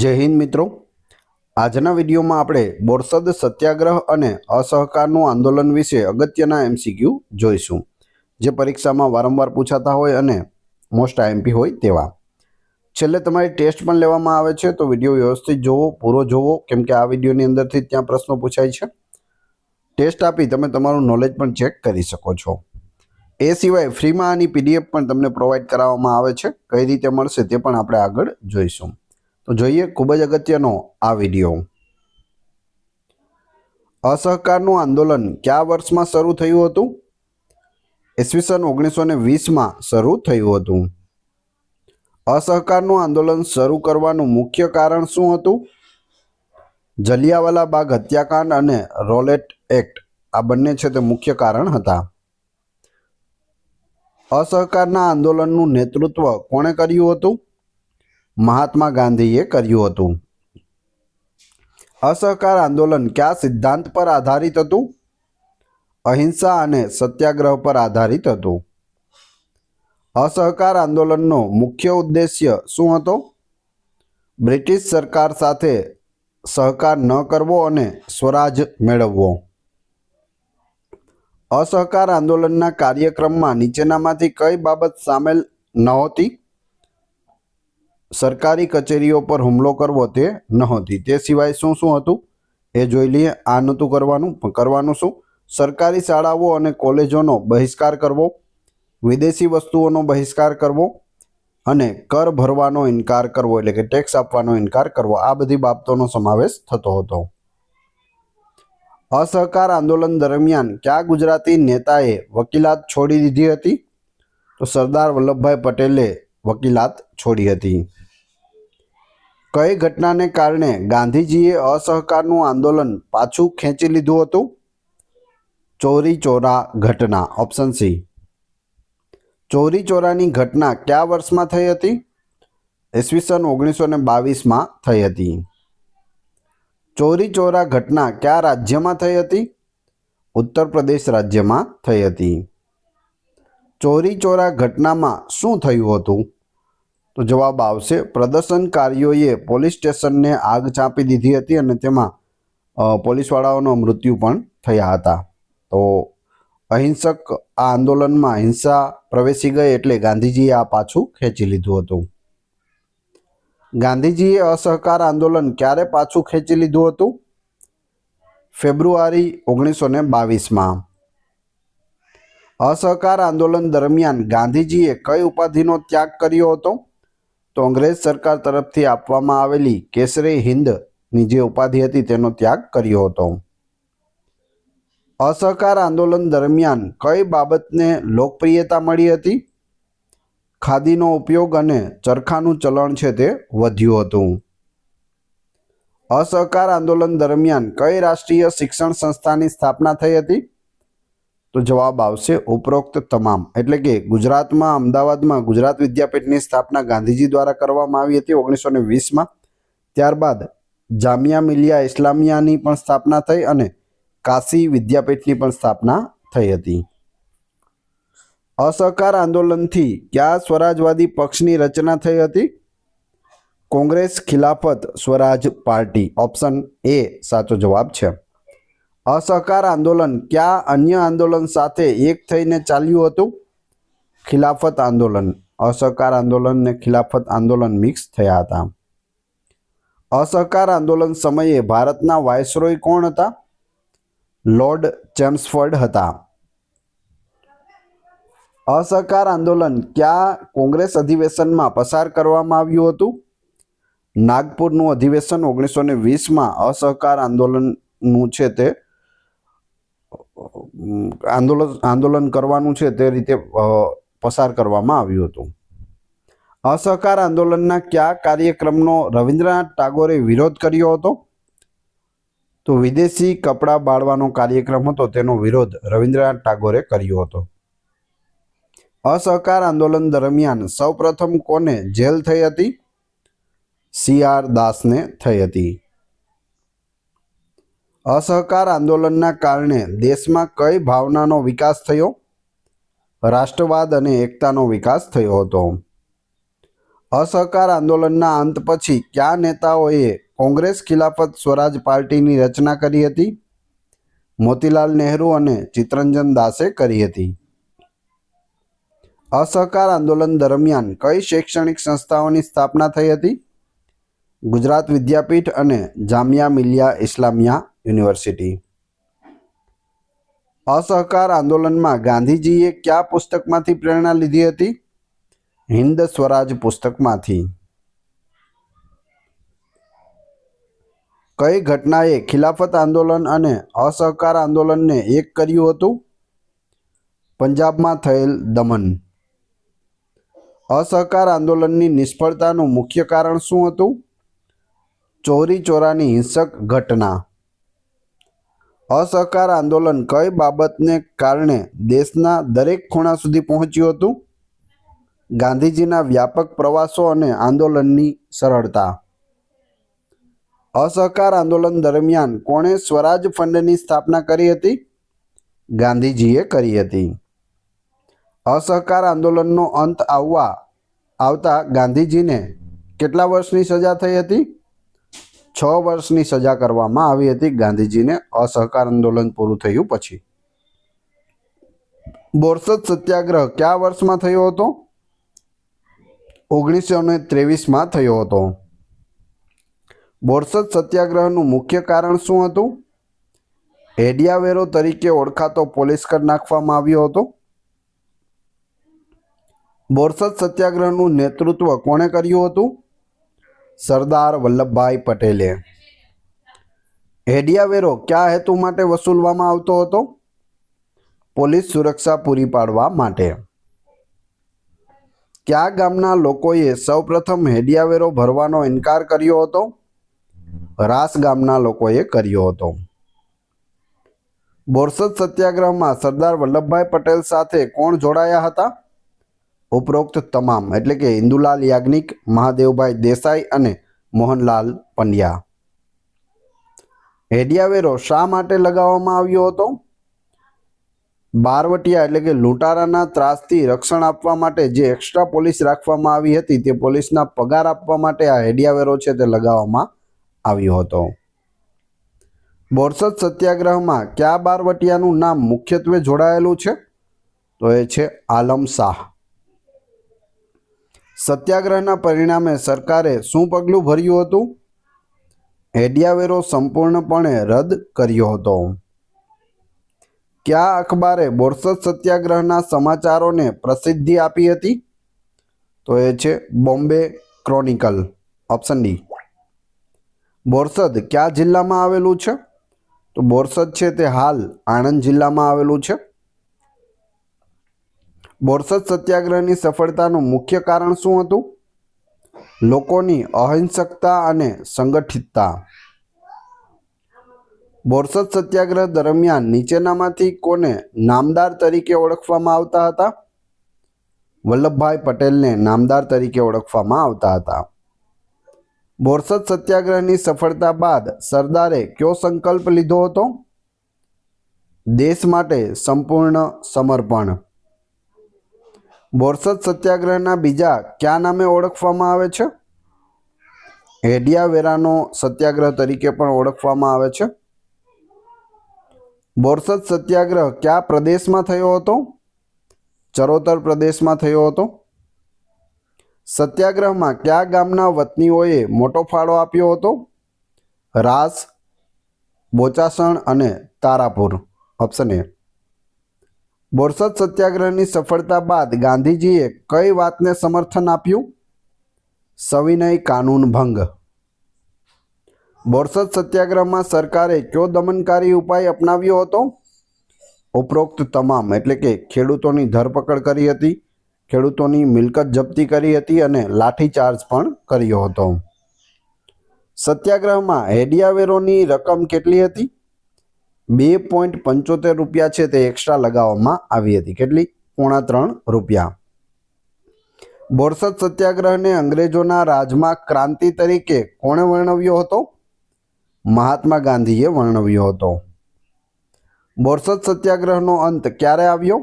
જય હિન્દ મિત્રો। આજના વિડીયોમાં આપણે બોરસદ સત્યાગ્રહ અને અસહકારનું આંદોલન વિશે અગત્યના એમસીક્યુ જોઈશું, જે પરીક્ષામાં વારંવાર પૂછાતા હોય અને મોસ્ટ આઈએમપી હોય તેવા। છેલ્લે તમારી ટેસ્ટ પણ લેવામાં આવે છે, તો વિડીયો વ્યવસ્થિત જોવો, પૂરો જોવો, કેમ કે આ વિડીયોની અંદરથી ત્યાં પ્રશ્નો પૂછાય છે। ટેસ્ટ આપી તમે તમારું નોલેજ પણ ચેક કરી શકો છો। એ સિવાય ફ્રીમાં આની પીડીએફ પણ તમને પ્રોવાઈડ કરાવવામાં આવે છે। કઈ રીતે મળશે તે પણ આપણે આગળ જોઈશું। તો જોઈએ ખૂબ જ અગત્યનો આ વિડીયો। અસહકારનું આંદોલન કયા વર્ષમાં શરૂ થયું હતું? ઈસવીસન 1920માં શરૂ થયું હતું। અસહકારનું આંદોલન શરૂ કરવાનું મુખ્ય કારણ શું હતું? જલિયાવાલા બાગ હત્યાકાંડ અને રોલેટ એક્ટ, આ બંને છે તે મુખ્ય કારણ હતા। અસહકારના આંદોલનનું નેતૃત્વ કોણે કર્યું હતું? મહાત્મા ગાંધીએ કર્યું હતું। અસહકાર આંદોલન કયા સિદ્ધાંત પર આધારિત હતું? અહિંસા અને સત્યાગ્રહ પર આધારિત હતું। અસહકાર આંદોલનનો મુખ્ય ઉદ્દેશ્ય શું હતો? બ્રિટિશ સરકાર સાથે સહકાર ન કરવો અને સ્વરાજ મેળવવો। અસહકાર આંદોલનના કાર્યક્રમમાં નીચેનામાંથી કઈ બાબત સામેલ નહોતી? સરકારી કચેરીઓ પર હુમલો કરવો તે નહોતી। તે સિવાય શું શું હતું એ જોઈ લઈએ। આ નહોતું કરવાનું, પણ કરવાનું શું? સરકારી શાળાઓ અને કોલેજોનો બહિષ્કાર કરવો, વિદેશી વસ્તુઓનો બહિષ્કાર કરવો અને કર ભરવાનો ઇનકાર કરવો, એટલે કે ટેક્સ આપવાનો ઇનકાર કરવો, આ બધી બાબતોનો સમાવેશ થતો હતો। અસહકાર આંદોલન દરમિયાન કયા ગુજરાતી નેતાએ વકીલાત છોડી દીધી હતી? તો સરદાર વલ્લભભાઈ પટેલે વકીલાત છોડી હતી। કઈ ઘટનાને કારણે ગાંધીજીએ અસહકારનું આંદોલન પાછું ખેંચી લીધું હતું? ચૌરી ચોરા ઘટના, ઓપ્શન સી। ચૌરી ચોરાની ઘટના કયા વર્ષમાં થઈ હતી? ઈસવીસન 1922માં થઈ હતી। ચૌરી ચોરા ઘટના કયા રાજ્યમાં થઈ હતી? ઉત્તર પ્રદેશ રાજ્યમાં થઈ હતી। ચૌરી ચોરા ઘટનામાં શું થયું હતું? તો જવાબ આવશે પ્રદર્શનકારીઓએ પોલીસ સ્ટેશનને આગ ચાંપી દીધી હતી અને તેમાં પોલીસવાળાઓનો મૃત્યુ પણ થયા હતા। તો અહિંસક આ આંદોલનમાં હિંસા પ્રવેશી ગઈ એટલે ગાંધીજીએ આ પાછું ખેંચી લીધું હતું। ગાંધીજીએ અસહકાર આંદોલન ક્યારે પાછું ખેંચી લીધું હતું? ફેબ્રુઆરી 1922માં। અસહકાર આંદોલન દરમિયાન ગાંધીજીએ કઈ ઉપાધિનો ત્યાગ કર્યો હતો? તો અંગ્રેજ સરકાર તરફથી આપવામાં આવેલી કેસરે હિન્દની જે ઉપાધિ હતી તેનો ત્યાગ કર્યો હતો। અસહકાર આંદોલન દરમિયાન કઈ બાબતને લોકપ્રિયતા મળી હતી? ખાદીનો ઉપયોગ અને ચરખાનું ચલણ છે તે વધ્યું હતું। અસહકાર આંદોલન દરમિયાન કઈ રાષ્ટ્રીય શિક્ષણ સંસ્થાની સ્થાપના થઈ હતી? તો જવાબ આવશે ઉપરોક્ત તમામ, એટલે કે ગુજરાતમાં અમદાવાદમાં ગુજરાત વિદ્યાપીઠની સ્થાપના ગાંધીજી દ્વારા કરવામાં આવી હતી 1920માં। ત્યારબાદ જામિયા મિલિયા ઇસ્લામિયાની પણ સ્થાપના થઈ અને કાશી વિદ્યાપીઠની પણ સ્થાપના થઈ હતી। અસહકાર આંદોલનથી કયા સ્વરાજવાદી પક્ષની રચના થઈ હતી? કોંગ્રેસ ખિલાફત સ્વરાજ પાર્ટી, ઓપ્શન એ સાચો જવાબ છે। અસહકાર આંદોલન કયા અન્ય આંદોલન સાથે એક થઈને ચાલ્યું હતું? ખિલાફત આંદોલન। અસહકાર આંદોલન ને ખિલાફત આંદોલન મિક્સ થયા હતા। અસહકાર આંદોલન સમયે ભારતના વાયસરોય કોણ હતા? લોર્ડ ચેમ્સફોર્ડ હતા। અસહકાર આંદોલન કયા કોંગ્રેસ અધિવેશનમાં પસાર કરવામાં આવ્યું હતું? નાગપુરનું અધિવેશન 1920માં અસહકાર આંદોલનનું છે તે આંદોલન કરવાનું છે તે રીતે પસાર કરવામાં આવ્યું હતું। અસહકાર આંદોલનના કયા કાર્યક્રમનો રવિન્દ્રનાથ ટાગોરે વિરોધ કર્યો હતો? તો વિદેશી કપડાં બાળવાનો કાર્યક્રમ હતો તેનો વિરોધ રવિન્દ્રનાથ ટાગોરે કર્યો હતો। અસહકાર આંદોલન દરમિયાન સૌપ્રથમ કોને જેલ થઈ હતી? CR દાસને થઈ હતી। અસહકાર આંદોલનના કારણે દેશમાં કઈ ભાવનાનો વિકાસ થયો? રાષ્ટ્રવાદ અને એકતાનો વિકાસ થયો હતો। અસહકાર આંદોલનના અંત પછી કયા નેતાઓએ કોંગ્રેસ ખિલાફત સ્વરાજ પાર્ટીની રચના કરી હતી? મોતીલાલ નહેરુ અને ચિત્તરંજન દાસે કરી હતી. અસહકાર આંદોલન દરમિયાન કઈ શૈક્ષણિક સંસ્થાઓની સ્થાપના થઈ હતી? ગુજરાત વિદ્યાપીઠ અને જામિયા મિલિયા ઇસ્લામિયા યુનિવર્સિટી. અસહકાર આંદોલનમાં ગાંધીજીએ કયા પુસ્તકમાંથી પ્રેરણા લીધી હતી? હિન્દ સ્વરાજ પુસ્તકમાંથી. કઈ ઘટનાએ ખિલાફત આંદોલન અને અસહકાર આંદોલનને એક કર્યું હતું? પંજાબમાં થયેલ દમન. અસહકાર આંદોલનની નિષ્ફળતાનું મુખ્ય કારણ શું હતું? ચોરી ચોરાની હિંસક ઘટના. અસહકાર આંદોલન કઈ બાબતને કારણે દેશના દરેક ખૂણા સુધી પહોંચ્યું હતું? ગાંધીજીના વ્યાપક પ્રવાસો અને આંદોલનની સરળતા. અસહકાર આંદોલન દરમિયાન કોણે સ્વરાજ ફંડની સ્થાપના કરી હતી? ગાંધીજીએ કરી હતી. અસહકાર આંદોલનનો અંત આવતા ગાંધીજીને કેટલા વર્ષની સજા થઈ હતી? 6 વર્ષની સજા કરવામાં આવી હતી ગાંધીજીને અસહકાર આંદોલન પૂરું થયું પછી. બોરસદ સત્યાગ્રહ કયા વર્ષમાં થયો હતો? 1923માં થયો હતો. બોરસદ સત્યાગ્રહનું મુખ્ય કારણ શું હતું? હેડિયાવેરો તરીકે ઓળખાતો પોલીસ કર નાખવામાં આવ્યો હતો. બોરસદ સત્યાગ્રહનું નેતૃત્વ કોણે કર્યું હતું? સરદાર વલ્લભભાઈ પટેલે. હેડિયાવેરો કયા હેતુ માટે વસૂલવામાં આવતો હતો? પોલીસ સુરક્ષા પૂરી પાડવા માટે. કયા ગામના લોકોએ સૌપ્રથમ હેડિયાવેરો ભરવાનો ઇનકાર કર્યો હતો? રાસ ગામના લોકોએ કર્યો હતો. બોરસદ સત્યાગ્રહમાં સરદાર વલ્લભભાઈ પટેલ સાથે કોણ જોડાયા હતા? ઉપરોક્ત તમામ એટલે કે ઇન્દુલાલ યાજ્ઞિક, મહાદેવભાઈ દેસાઈ અને મોહનલાલ પંડ્યા. હેડિયાવેરો શા માટે લગાવવામાં આવ્યો હતો? બારવટિયા એટલે કે લૂંટારાના ત્રાસથી રક્ષણ આપવા માટે જે એક્સ્ટ્રા પોલીસ રાખવામાં આવી હતી તે પોલીસના પગાર આપવા માટે આ હેડિયાવેરો છે તે લગાવવામાં આવ્યો હતો. બોરસદ સત્યાગ્રહમાં કયા બારવટિયાનું નામ મુખ્યત્વે જોડાયેલું છે? તો એ છે આલમ શાહ. સત્યાગ્રહના પરિણામે સરકારે શું પગલું ભર્યું હતું? હેડિયાવેરો સંપૂર્ણપણે રદ કર્યો હતો. કયા અખબારે બોરસદ સત્યાગ્રહના સમાચારોને પ્રસિદ્ધિ આપી હતી? તો એ છે Bombay chronicle. Option D. Borsad કયા જિલ્લામાં આવેલું છે? તો બોરસદ છે તે હાલ આણંદ જિલ્લામાં આવેલું છે. બોરસદ સત્યાગ્રહની સફળતાનું મુખ્ય કારણ શું હતું? લોકોની અહિંસકતા અને સંગઠિતતા. બોરસદ સત્યાગ્રહ દરમિયાન નીચેનામાંથી કોને નામદાર તરીકે ઓળખવામાં આવતા હતા? વલ્લભભાઈ પટેલને નામદાર તરીકે ઓળખવામાં આવતા હતા. બોરસદ સત્યાગ્રહની સફળતા બાદ સરદારે કયો સંકલ્પ લીધો હતો? દેશ માટે સંપૂર્ણ સમર્પણ. બોરસદ સત્યાગ્રહના બીજા કયા નામે ઓળખવામાં આવે છે? હેડિયાવેરાનો સત્યાગ્રહ તરીકે પણ ઓળખવામાં આવે છે. બોરસદ સત્યાગ્રહ કયા પ્રદેશમાં થયો હતો? ચરોતર પ્રદેશમાં થયો હતો. સત્યાગ્રહમાં કયા ગામના વતનીઓએ મોટો ફાળો આપ્યો હતો? રાસ, બોચાસણ અને તારાપુર. Option A. બોરસદ સત્યાગ્રહની સફળતા બાદ ગાંધીજીએ કઈ વાતને સમર્થન આપ્યું? સવિનય કાનૂન ભંગ. બોરસદ સત્યાગ્રહમાં સરકારે કયો દમનકારી ઉપાય અપનાવ્યો હતો? ઉપરોક્ત તમામ એટલે કે ખેડૂતોની ધરપકડ કરી હતી, ખેડૂતોની મિલકત જપ્તી કરી હતી અને લાઠીચાર્જ પણ કર્યો હતો. સત્યાગ્રહમાં હેડિયાવેરોની રકમ કેટલી હતી? 2.75 રૂપિયા છે તે એક્સ્ટ્રા લગાવવામાં આવી હતી. કેટલી? 3.25 રૂપિયા. બોરસદ સત્યાગ્રહને અંગ્રેજોના રાજમાં ક્રાંતિ તરીકે કોણે વર્ણવ્યો હતો? મહાત્મા ગાંધીએ વર્ણવ્યો હતો. બોરસદ સત્યાગ્રહનો અંત ક્યારે આવ્યો?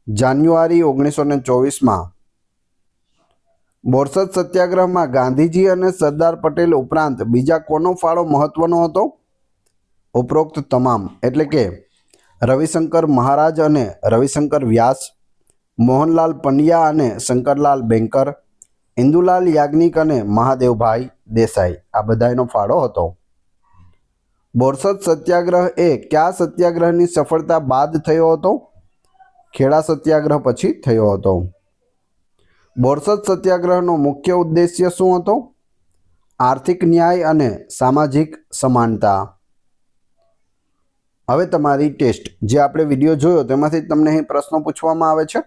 જાન્યુઆરી 1924માં. બોરસદ સત્યાગ્રહમાં ગાંધીજી અને સરદાર પટેલ ઉપરાંત બીજા કોનો ફાળો મહત્વનો હતો? ઉપરોક્ત તમામ, એટલે કે રવિશંકર મહારાજ અને રવિશંકર વ્યાસ, મોહનલાલ પંડ્યા અને શંકરલાલ બેંકર, ઇન્દુલાલ યાજ્ઞિક અને મહાદેવભાઈ દેસાઈ, આ બધાનો ફાળો હતો. બોરસદ સત્યાગ્રહ એ કયા સત્યાગ્રહની સફળતા બાદ થયો હતો? ખેડા સત્યાગ્રહ પછી થયો હતો. બોરસદ સત્યાગ્રહનો મુખ્ય ઉદ્દેશ્ય શું હતો? આર્થિક ન્યાય અને સામાજિક સમાનતા. હવે તમારી ટેસ્ટ, જે આપણે વિડીયો જોયો તેમાંથી તમને અહીં પ્રશ્નો પૂછવામાં આવે છે,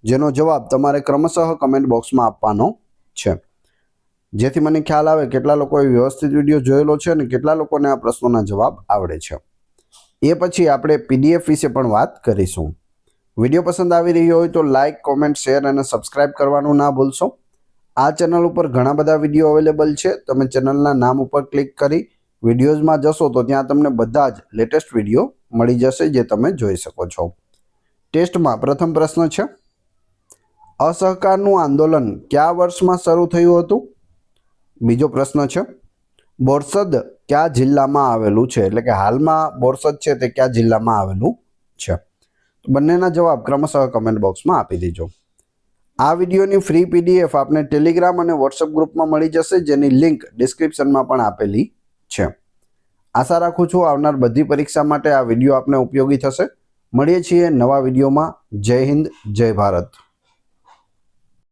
જેનો જવાબ તમારે ક્રમશઃ કમેન્ટ બોક્સમાં આપવાનો છે, જેથી મને ખ્યાલ આવે કેટલા લોકોએ વ્યવસ્થિત વિડીયો જોયેલો છે અને કેટલા લોકોને આ પ્રશ્નોના જવાબ આવડે છે. એ પછી આપણે PDF વિશે પણ વાત કરીશું. વિડીયો પસંદ આવી રહ્યો હોય તો લાઇક, કોમેન્ટ, શેર અને સબસ્ક્રાઇબ કરવાનું ના ભૂલશો. આ ચેનલ ઉપર ઘણા બધા વિડીયો અવેલેબલ છે. તમે ચેનલના નામ ઉપર ક્લિક કરી વિડીયોઝમાં જશો તો ત્યાં તમને બધા જ લેટેસ્ટ વિડીયો મળી જશે, જે તમે જોઈ શકો છો. ટેસ્ટમાં પ્રથમ પ્રશ્ન છે, અસહકારનું આંદોલન કયા વર્ષમાં શરૂ થયું હતું? બીજો પ્રશ્ન છે, બોરસદ કયા જિલ્લામાં આવેલું છે? એટલે કે હાલમાં બોરસદ છે તે કયા જિલ્લામાં આવેલું છે? બંનેના જવાબ ક્રમશઃ કમેન્ટ બોક્સમાં આપી દેજો. આ વિડીયોની ફ્રી PDF આપને ટેલિગ્રામ અને વોટ્સઅપ ગ્રુપમાં મળી જશે, જેની લિંક ડિસ્ક્રિપ્શનમાં પણ આપેલી છે. આશા રાખું છું આવનાર બધી પરીક્ષા માટે આ વિડીયો આપને ઉપયોગી થશે. મળીએ છીએ નવા વિડીયોમાં. જય હિન્દ, જય ભારત.